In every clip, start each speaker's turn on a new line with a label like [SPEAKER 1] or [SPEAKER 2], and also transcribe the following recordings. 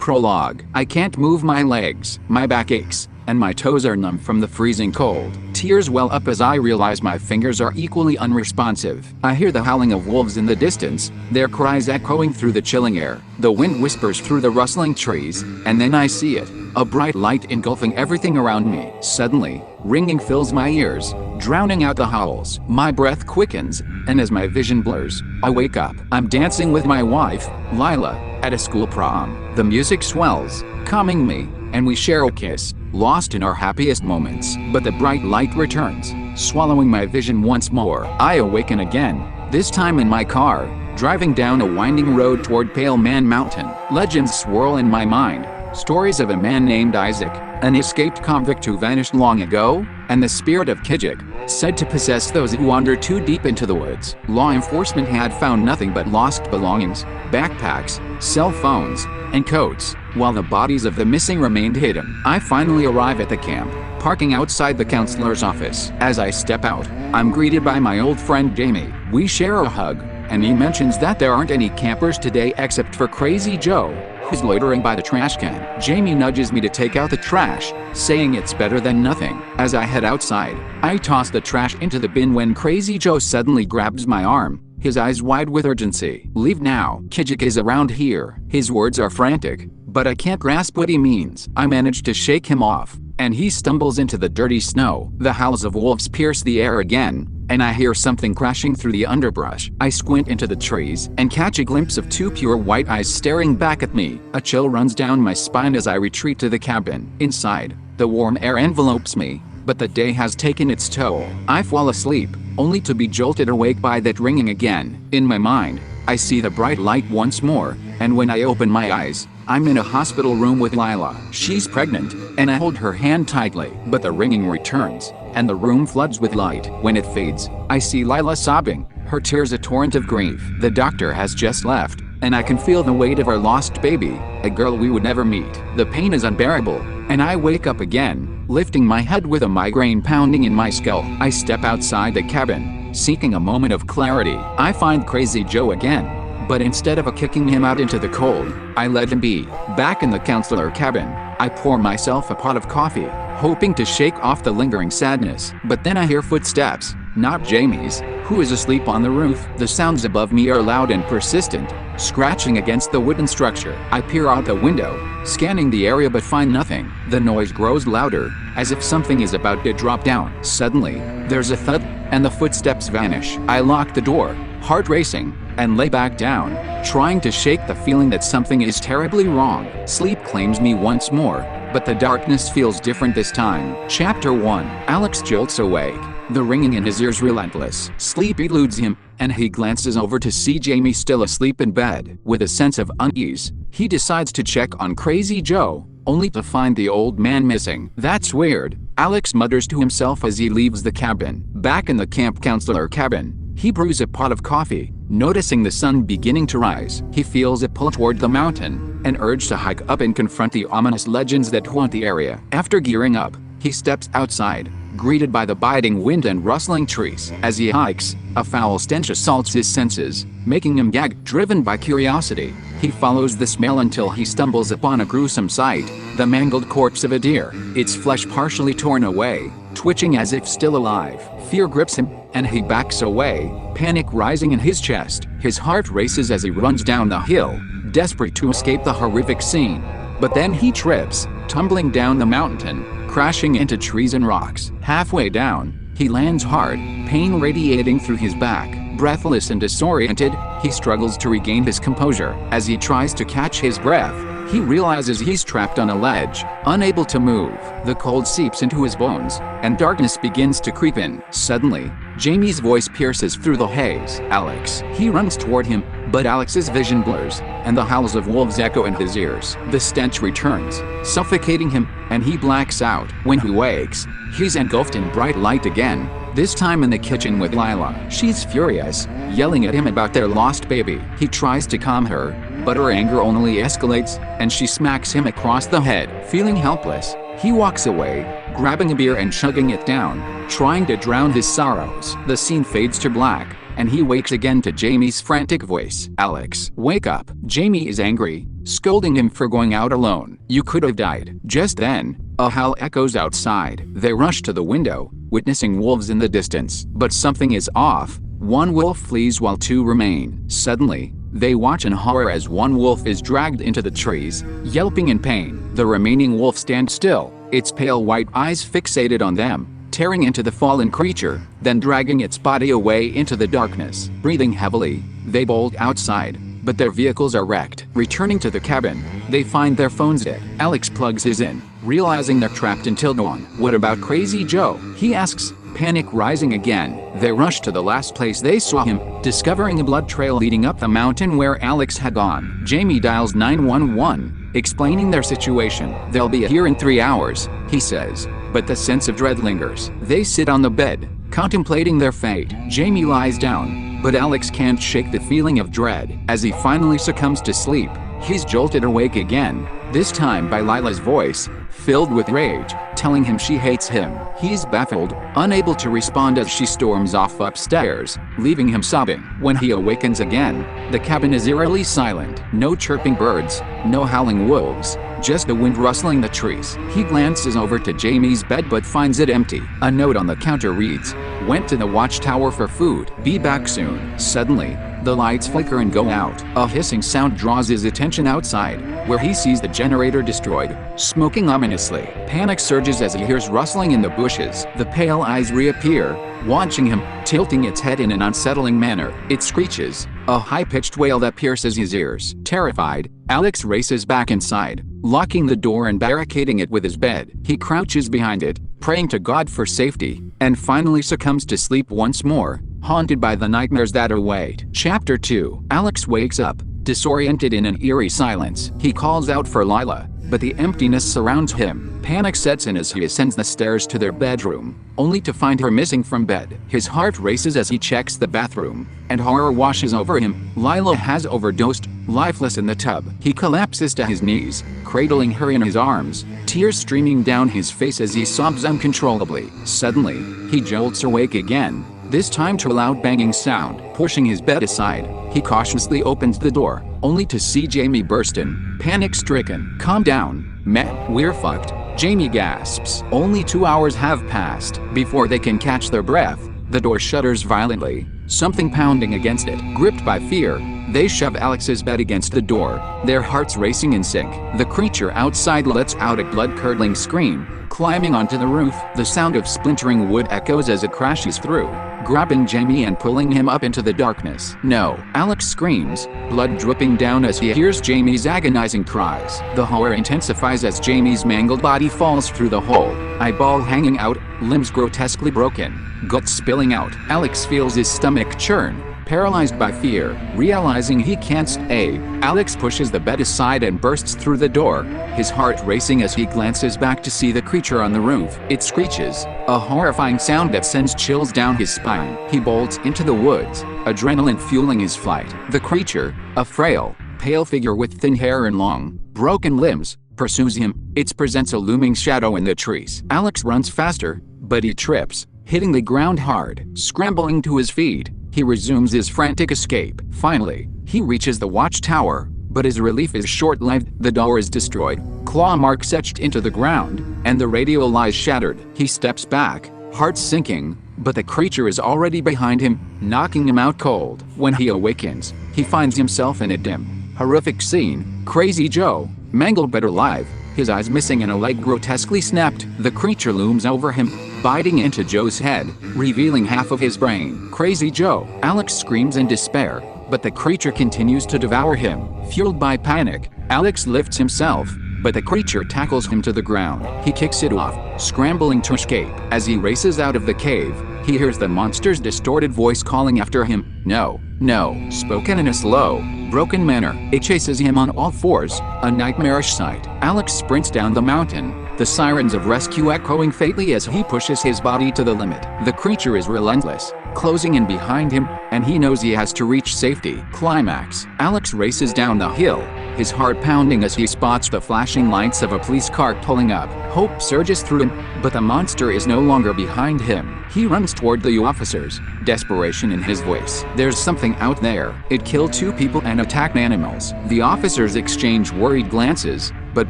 [SPEAKER 1] Prologue. I can't move my legs, my back aches, and my toes are numb from the freezing cold. Tears well up as I realize my fingers are equally unresponsive. I hear the howling of wolves in the distance, their cries echoing through the chilling air. The wind whispers through the rustling trees, and then I see it, a bright light engulfing everything around me. Suddenly, ringing fills my ears, drowning out the howls. My breath quickens, and as my vision blurs, I wake up. I'm dancing with my wife, Lila, at a school prom. The music swells, calming me, and we share a kiss, lost in our happiest moments. But the bright light returns, swallowing my vision once more. I awaken again, this time in my car, driving down a winding road toward Pale Man Mountain. Legends swirl in my mind, stories of a man named Isaac, an escaped convict who vanished long ago, and the spirit of Kijik, said to possess those who wander too deep into the woods. Law enforcement had found nothing but lost belongings, backpacks, cell phones, and coats, while the bodies of the missing remained hidden. I finally arrive at the camp, parking outside the counselor's office. As I step out, I'm greeted by my old friend Jamie. We share a hug, and he mentions that there aren't any campers today except for Crazy Joe, who's loitering by the trash can. Jamie nudges me to take out the trash, saying it's better than nothing. As I head outside, I toss the trash into the bin when Crazy Joe suddenly grabs my arm, his eyes wide with urgency. Leave now. Kijik is around here. His words are frantic, but I can't grasp what he means. I manage to shake him off, and he stumbles into the dirty snow. The howls of wolves pierce the air again, and I hear something crashing through the underbrush. I squint into the trees and catch a glimpse of two pure white eyes staring back at me. A chill runs down my spine as I retreat to the cabin. Inside, the warm air envelopes me, but the day has taken its toll. I fall asleep, only to be jolted awake by that ringing again. In my mind, I see the bright light once more, and when I open my eyes, I'm in a hospital room with Lila. She's pregnant, and I hold her hand tightly. But the ringing returns, and the room floods with light. When it fades, I see Lila sobbing, her tears a torrent of grief. The doctor has just left, and I can feel the weight of our lost baby, a girl we would never meet. The pain is unbearable, and I wake up again, lifting my head with a migraine pounding in my skull. I step outside the cabin, seeking a moment of clarity. I find Crazy Joe again, but instead of kicking him out into the cold, I let him be. Back in the counselor cabin, I pour myself a pot of coffee, hoping to shake off the lingering sadness. But then I hear footsteps, not Jamie's, who is asleep on the roof. The sounds above me are loud and persistent, scratching against the wooden structure. I peer out the window, scanning the area but find nothing. The noise grows louder, as if something is about to drop down. Suddenly, there's a thud, and the footsteps vanish. I lock the door, heart racing, and lay back down, trying to shake the feeling that something is terribly wrong. Sleep claims me once more, but the darkness feels different this time. Chapter 1. Alex jolts awake, the ringing in his ears relentless. Sleep eludes him, and he glances over to see Jamie still asleep in bed. With a sense of unease, he decides to check on Crazy Joe, only to find the old man missing. That's weird, Alex mutters to himself as he leaves the cabin. Back in the camp counselor cabin, he brews a pot of coffee. Noticing the sun beginning to rise, he feels a pull toward the mountain, an urge to hike up and confront the ominous legends that haunt the area. After gearing up, he steps outside, greeted by the biting wind and rustling trees. As he hikes, a foul stench assaults his senses, making him gag. Driven by curiosity, he follows the smell until he stumbles upon a gruesome sight, the mangled corpse of a deer, its flesh partially torn away, twitching as if still alive. Fear grips him, and he backs away, panic rising in his chest. His heart races as he runs down the hill, desperate to escape the horrific scene. But then he trips, tumbling down the mountain, crashing into trees and rocks. Halfway down, he lands hard, pain radiating through his back. Breathless and disoriented, he struggles to regain his composure. As he tries to catch his breath, he realizes he's trapped on a ledge, unable to move. The cold seeps into his bones, and darkness begins to creep in. Suddenly, Jamie's voice pierces through the haze. Alex. He runs toward him, but Alex's vision blurs, and the howls of wolves echo in his ears. The stench returns, suffocating him, and he blacks out. When he wakes, he's engulfed in bright light again, this time in the kitchen with Lila. She's furious, yelling at him about their lost baby. He tries to calm her, but her anger only escalates, and she smacks him across the head. Feeling helpless, he walks away, grabbing a beer and chugging it down, trying to drown his sorrows. The scene fades to black, and he wakes again to Jamie's frantic voice. Alex, wake up. Jamie is angry, scolding him for going out alone. "You could have died." Just then, a howl echoes outside. They rush to the window, witnessing wolves in the distance. But something is off. One wolf flees while two remain. Suddenly, they watch in horror as one wolf is dragged into the trees, yelping in pain. The remaining wolf stands still, its pale white eyes fixated on them, tearing into the fallen creature, then dragging its body away into the darkness. Breathing heavily, they bolt outside, but their vehicles are wrecked. Returning to the cabin, they find their phones dead. Alex plugs his in, realizing they're trapped until dawn. "What about Crazy Joe?" he asks, panic rising again. They rush to the last place they saw him, discovering a blood trail leading up the mountain where Alex had gone. Jamie dials 911, explaining their situation. "They'll be here in 3 hours," he says, but the sense of dread lingers. They sit on the bed, contemplating their fate. Jamie lies down, but Alex can't shake the feeling of dread. As he finally succumbs to sleep, he's jolted awake again, this time by Lila's voice, filled with rage, telling him she hates him. He's baffled, unable to respond as she storms off upstairs, leaving him sobbing. When he awakens again, the cabin is eerily silent. No chirping birds, no howling wolves, just the wind rustling the trees. He glances over to Jamie's bed but finds it empty. A note on the counter reads, "Went to the watchtower for food. Be back soon." Suddenly, the lights flicker and go out. A hissing sound draws his attention outside, where he sees the generator destroyed, smoking ominously. Panic surges as he hears rustling in the bushes. The pale eyes reappear, watching him, tilting its head in an unsettling manner. It screeches, a high-pitched wail that pierces his ears. Terrified, Alex races back inside, locking the door and barricading it with his bed. He crouches behind it, praying to God for safety, and finally succumbs to sleep once more, haunted by the nightmares that await. Chapter 2. Alex wakes up, disoriented in an eerie silence. He calls out for Lila, but the emptiness surrounds him. Panic sets in as he ascends the stairs to their bedroom, only to find her missing from bed. His heart races as he checks the bathroom, and horror washes over him. Lila has overdosed, lifeless in the tub. He collapses to his knees, cradling her in his arms, tears streaming down his face as he sobs uncontrollably. Suddenly, he jolts awake again, this time to a loud banging sound. Pushing his bed aside, he cautiously opens the door, only to see Jamie burst in, panic-stricken. "Calm down, man, we're fucked," Jamie gasps. Only 2 hours have passed. Before they can catch their breath, the door shudders violently, something pounding against it. Gripped by fear, they shove Alex's bed against the door, their hearts racing in sync. The creature outside lets out a blood-curdling scream, climbing onto the roof. The sound of splintering wood echoes as it crashes through, grabbing Jamie and pulling him up into the darkness. "No!" Alex screams, blood dripping down as he hears Jamie's agonizing cries. The horror intensifies as Jamie's mangled body falls through the hole, eyeball hanging out, limbs grotesquely broken, guts spilling out. Alex feels his stomach churn, paralyzed by fear. Realizing he can't stay, Alex pushes the bed aside and bursts through the door, his heart racing as he glances back to see the creature on the roof. It screeches, a horrifying sound that sends chills down his spine. He bolts into the woods, adrenaline fueling his flight. The creature, a frail, pale figure with thin hair and long, broken limbs, pursues him. It presents a looming shadow in the trees. Alex runs faster, but he trips, hitting the ground hard. Scrambling to his feet, he resumes his frantic escape. Finally, he reaches the watchtower, but his relief is short-lived. The door is destroyed, claw marks etched into the ground, and the radio lies shattered. He steps back, heart sinking, but the creature is already behind him, knocking him out cold. When he awakens, he finds himself in a dim, horrific scene. Crazy Joe, mangled but alive, his eyes missing and a leg grotesquely snapped. The creature looms over him, biting into Joe's head, revealing half of his brain. Crazy Joe! Alex screams in despair, but the creature continues to devour him. Fueled by panic, Alex lifts himself, but the creature tackles him to the ground. He kicks it off, scrambling to escape. As he races out of the cave, he hears the monster's distorted voice calling after him, "No, no," spoken in a slow, broken manner. It chases him on all fours, a nightmarish sight. Alex sprints down the mountain, the sirens of rescue echoing faintly as he pushes his body to the limit. The creature is relentless, closing in behind him, and he knows he has to reach safety. Climax. Alex races down the hill, his heart pounding as he spots the flashing lights of a police car pulling up. Hope surges through him, but the monster is no longer behind him. He runs toward the officers, desperation in his voice. There's something out there. It killed 2 people and attacked animals. The officers exchange worried glances, but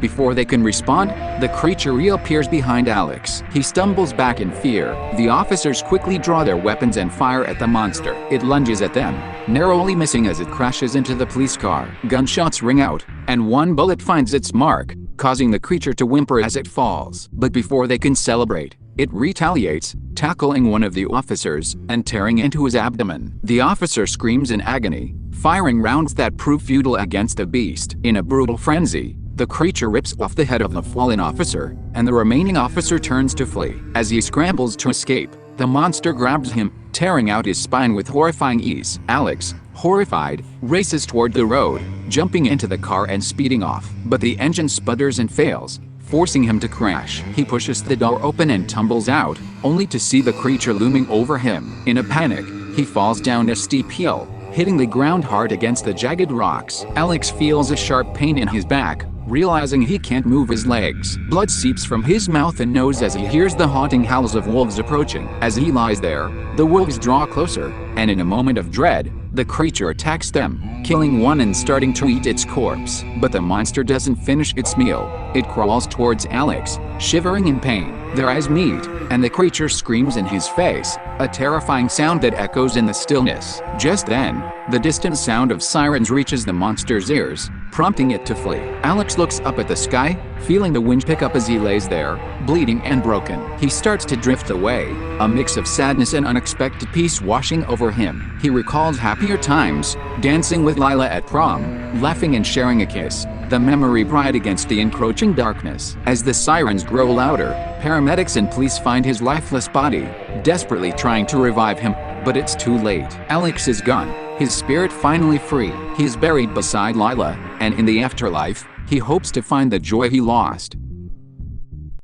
[SPEAKER 1] before they can respond, the creature reappears behind Alex. He stumbles back in fear. The officers quickly draw their weapons and fire at the monster. It lunges at them, narrowly missing as it crashes into the police car. Gunshots ring out, and one bullet finds its mark, causing the creature to whimper as it falls. But before they can celebrate, it retaliates, tackling one of the officers and tearing into his abdomen. The officer screams in agony, firing rounds that prove futile against the beast. In a brutal frenzy, the creature rips off the head of the fallen officer, and the remaining officer turns to flee. As he scrambles to escape, the monster grabs him, tearing out his spine with horrifying ease. Alex, horrified, races toward the road, jumping into the car and speeding off. But the engine sputters and fails, forcing him to crash. He pushes the door open and tumbles out, only to see the creature looming over him. In a panic, he falls down a steep hill, hitting the ground hard against the jagged rocks. Alex feels a sharp pain in his back, realizing he can't move his legs. Blood seeps from his mouth and nose as he hears the haunting howls of wolves approaching. As he lies there, the wolves draw closer, and in a moment of dread, the creature attacks them, killing one and starting to eat its corpse. But the monster doesn't finish its meal. It crawls towards Alex, shivering in pain. Their eyes meet, and the creature screams in his face, a terrifying sound that echoes in the stillness. Just then, the distant sound of sirens reaches the monster's ears, prompting it to flee. Alex looks up at the sky, feeling the wind pick up as he lays there, bleeding and broken. He starts to drift away, a mix of sadness and unexpected peace washing over him. He recalls happier times, dancing with Lila at prom, laughing and sharing a kiss. The memory bright against the encroaching darkness. As the sirens grow louder, paramedics and police find his lifeless body, desperately trying to revive him, but it's too late. Alex is gone, his spirit finally free. He is buried beside Lila, and in the afterlife, he hopes to find the joy he lost.